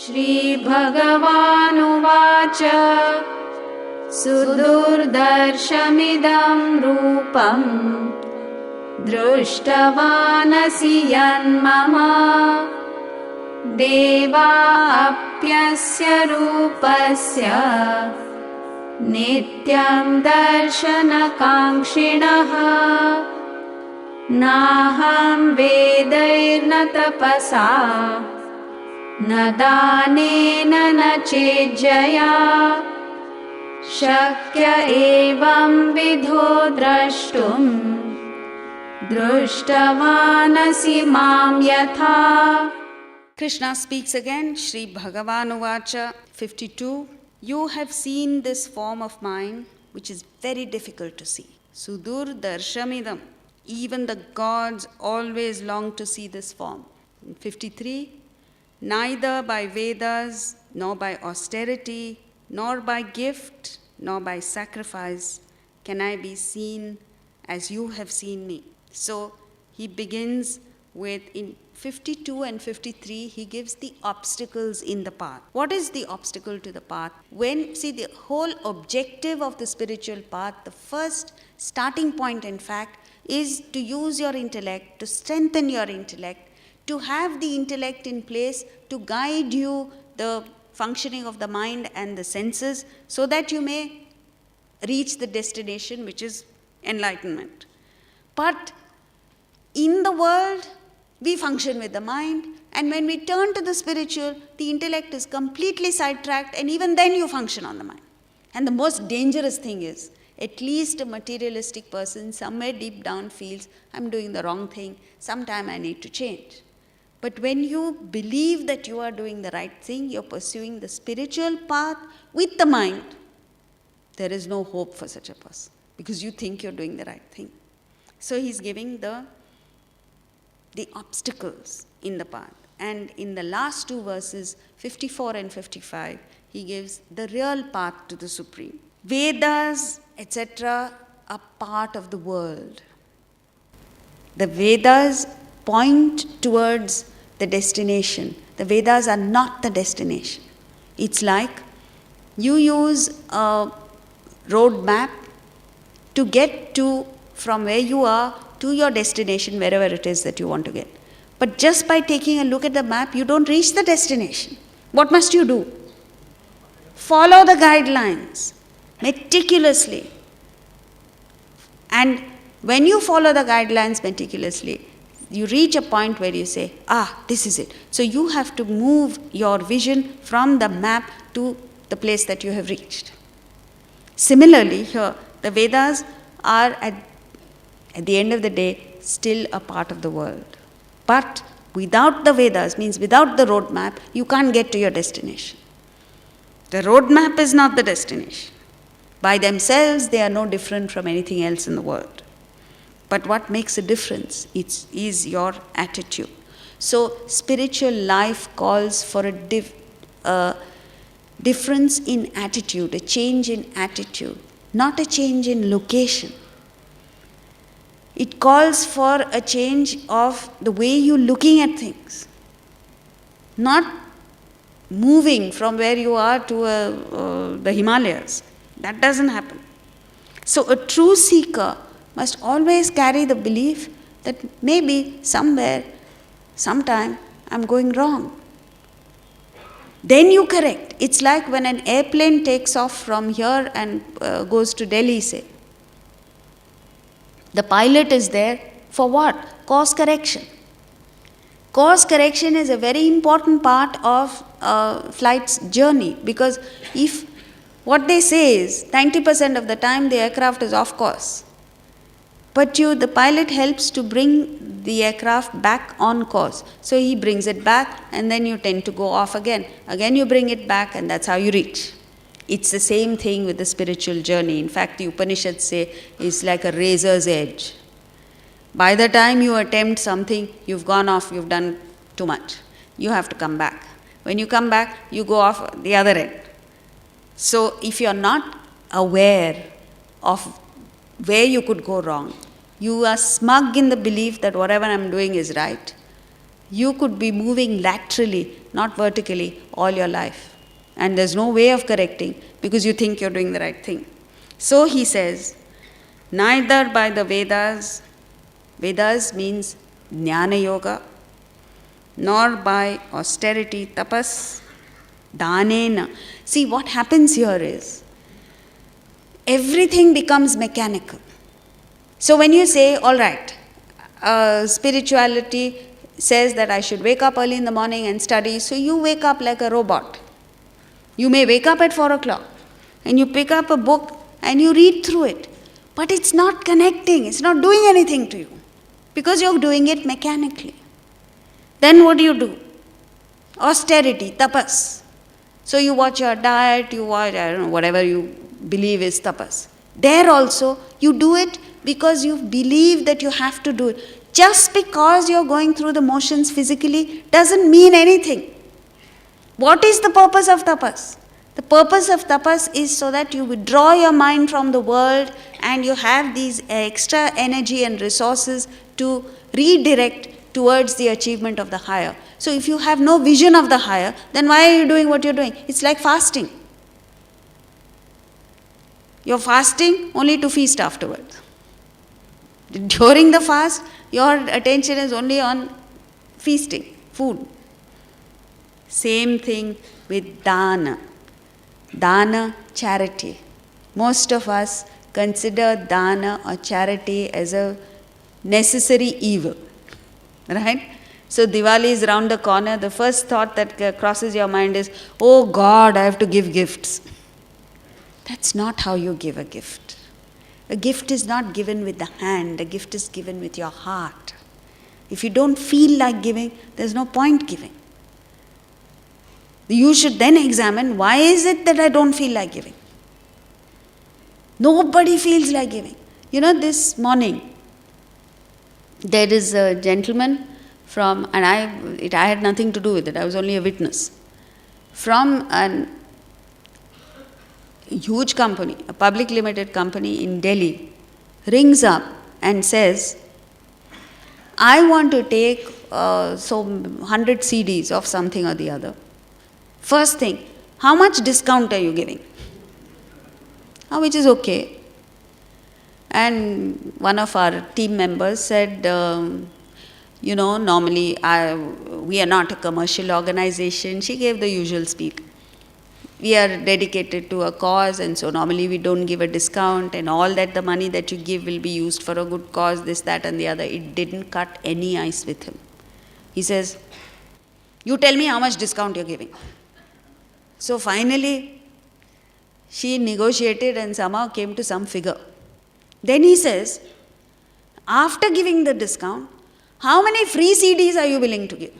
श्रीभगवानुवाच सुदुर्दर्शमिदं रूपम् दृष्टवानसि यन्मम देवाप्यस्य रूपस्य नित्यं दर्शनकाङ्क्षिणः नाहं वेदैर्न तपसा न दानेन न चेज्जया शक्य एवं विधो द्रष्टुं दृष्टवानसि मां यथा. Krishna speaks again, Sri Bhagavanuvacha 52. You have seen this form of mine, which is very difficult to see. Sudur darshamidam. Even the gods always long to see this form. 53. Neither by Vedas, nor by austerity, nor by gift, nor by sacrifice can I be seen as you have seen me. So he begins with, in 52 and 53, he gives the obstacles in the path. What is the obstacle to the path? See, the whole objective of the spiritual path, the first starting point, in fact, is to use your intellect, to strengthen your intellect, to have the intellect in place to guide you, the functioning of the mind and the senses, so that you may reach the destination, which is enlightenment. But in the world, we function with the mind, and when we turn to the spiritual, the intellect is completely sidetracked, and even then you function on the mind. And the most dangerous thing is, at least a materialistic person somewhere deep down feels, I'm doing the wrong thing, sometime I need to change. But when you believe that you are doing the right thing, you're pursuing the spiritual path with the mind, there is no hope for such a person, because you think you're doing the right thing. So he's giving the obstacles in the path. And in the last two verses, 54 and 55, he gives the real path to the Supreme. Vedas, etc., are part of the world. The Vedas point towards the destination. The Vedas are not the destination. It's like you use a road map to get to from where you are to your destination, wherever it is that you want to get. But just by taking a look at the map, you don't reach the destination. What must you do? Follow the guidelines meticulously. And when you follow the guidelines meticulously, you reach a point where you say, this is it. So you have to move your vision from the map to the place that you have reached. Similarly, here, the Vedas are at the end of the day still a part of the world. But without the Vedas, means without the roadmap, you can't get to your destination. The roadmap is not the destination. By themselves, they are no different from anything else in the world. But what makes a difference is your attitude. So spiritual life calls for a difference in attitude, a change in attitude, not a change in location. It calls for a change of the way you're looking at things, not moving from where you are to the Himalayas. That doesn't happen. So a true seeker must always carry the belief that maybe somewhere, sometime, I'm going wrong. Then you correct. It's like when an airplane takes off from here and goes to Delhi, say. The pilot is there for what? Course correction. Course correction is a very important part of flight's journey, because if what they say is 90% of the time the aircraft is off course, but the pilot helps to bring the aircraft back on course. So he brings it back, and then you tend to go off again. Again you bring it back, and that's how you reach. It's the same thing with the spiritual journey. In fact, the Upanishads say it's like a razor's edge. By the time you attempt something, you've gone off, you've done too much. You have to come back. When you come back, you go off the other end. So if you're not aware of where you could go wrong, you are smug in the belief that whatever I'm doing is right, you could be moving laterally, not vertically, all your life. And there's no way of correcting because you think you're doing the right thing. So he says, neither by the Vedas, Vedas means Jnana Yoga, nor by austerity, tapas, danena. See, what happens here is, everything becomes mechanical. So when you say, all right, spirituality says that I should wake up early in the morning and study, so you wake up like a robot. You may wake up at 4 o'clock and you pick up a book and you read through it, but it's not connecting, it's not doing anything to you because you're doing it mechanically. Then what do? Austerity, tapas. So you watch your diet, you watch, I don't know, whatever you believe is tapas. There also, you do it because you believe that you have to do it. Just because you're going through the motions physically doesn't mean anything. What is the purpose of tapas? The purpose of tapas is so that you withdraw your mind from the world and you have these extra energy and resources to redirect towards the achievement of the higher. So if you have no vision of the higher, then why are you doing what you're doing? It's like fasting. You're fasting only to feast afterwards. During the fast, your attention is only on feasting, food. Same thing with dana. Dana, charity. Most of us consider dana or charity as a necessary evil. Right? So Diwali is round the corner. The first thought that crosses your mind is, oh God, I have to give gifts. That's not how you give a gift. A gift is not given with the hand. A gift is given with your heart. If you don't feel like giving, there's no point giving. You should then examine, why is it that I don't feel like giving? Nobody feels like giving. You know, this morning, there is a gentleman from, and I had nothing to do with it, I was only a witness, from a huge company, a public limited company in Delhi, rings up and says, I want to take 100 CDs of something or the other. First thing, how much discount are you giving? Which is okay. And one of our team members said, normally we are not a commercial organization. She gave the usual speak. We are dedicated to a cause, and so normally we don't give a discount, and all that the money that you give will be used for a good cause, this, that and the other. It didn't cut any ice with him. He says, you tell me how much discount you're giving. So finally, she negotiated and somehow came to some figure. Then he says, after giving the discount, how many free CDs are you willing to give?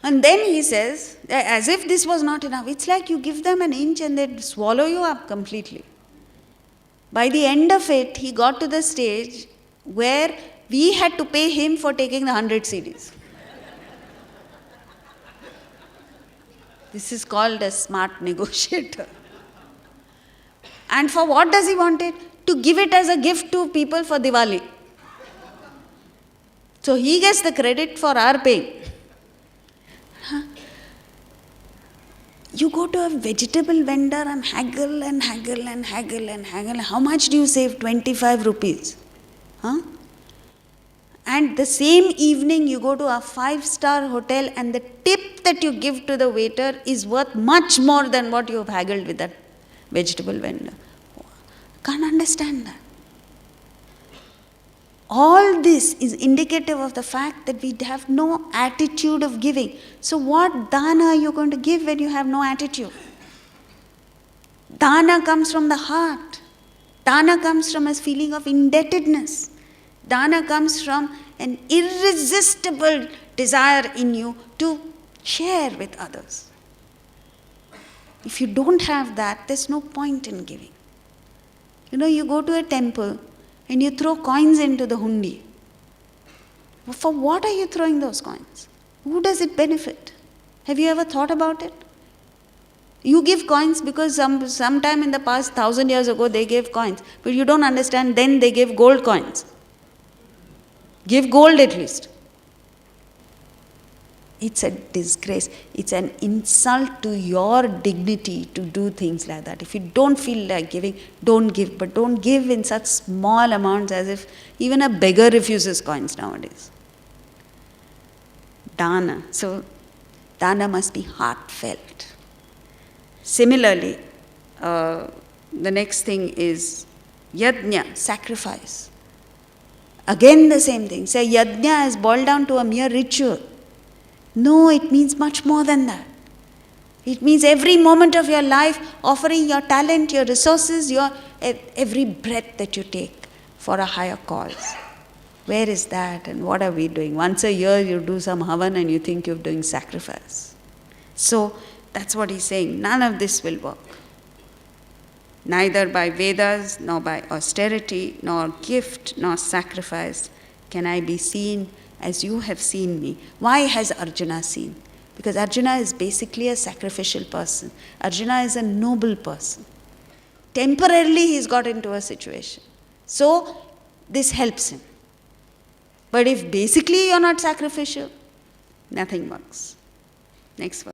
And then he says, as if this was not enough, it's like you give them an inch and they swallow you up completely. By the end of it, he got to the stage where we had to pay him for taking the 100 CDs. This is called a smart negotiator. And for what does he want it? To give it as a gift to people for Diwali. So he gets the credit for our paying. You go to a vegetable vendor and haggle and haggle and haggle and haggle. How much do you save? 25 rupees. And the same evening you go to a 5-star hotel and the tip that you give to the waiter is worth much more than what you have haggled with that vegetable vendor. Can't understand that. All this is indicative of the fact that we have no attitude of giving. So what dana are you going to give when you have no attitude? Dana comes from the heart. Dana comes from a feeling of indebtedness. Dana comes from an irresistible desire in you to share with others. If you don't have that, there's no point in giving. You go to a temple and you throw coins into the hundi. For what are you throwing those coins? Who does it benefit? Have you ever thought about it? You give coins because sometime in the past, 1,000 years ago, they gave coins. But you don't understand, then they gave gold coins. Give gold at least. It's a disgrace. It's an insult to your dignity to do things like that. If you don't feel like giving, don't give. But don't give in such small amounts as if even a beggar refuses coins nowadays. Dana. So, dana must be heartfelt. Similarly, the next thing is yajna, sacrifice. Again the same thing. Say yajna is boiled down to a mere ritual. No, it means much more than that. It means every moment of your life, offering your talent, your resources, your every breath that you take for a higher cause. Where is that and what are we doing? Once a year you do some havan and you think you're doing sacrifice. So that's what he's saying. None of this will work. Neither by Vedas, nor by austerity, nor gift, nor sacrifice can I be seen as you have seen me. Why has Arjuna seen? Because Arjuna is basically a sacrificial person. Arjuna is a noble person. Temporarily he's got into a situation. So this helps him. But if basically you're not sacrificial, nothing works. Next verse.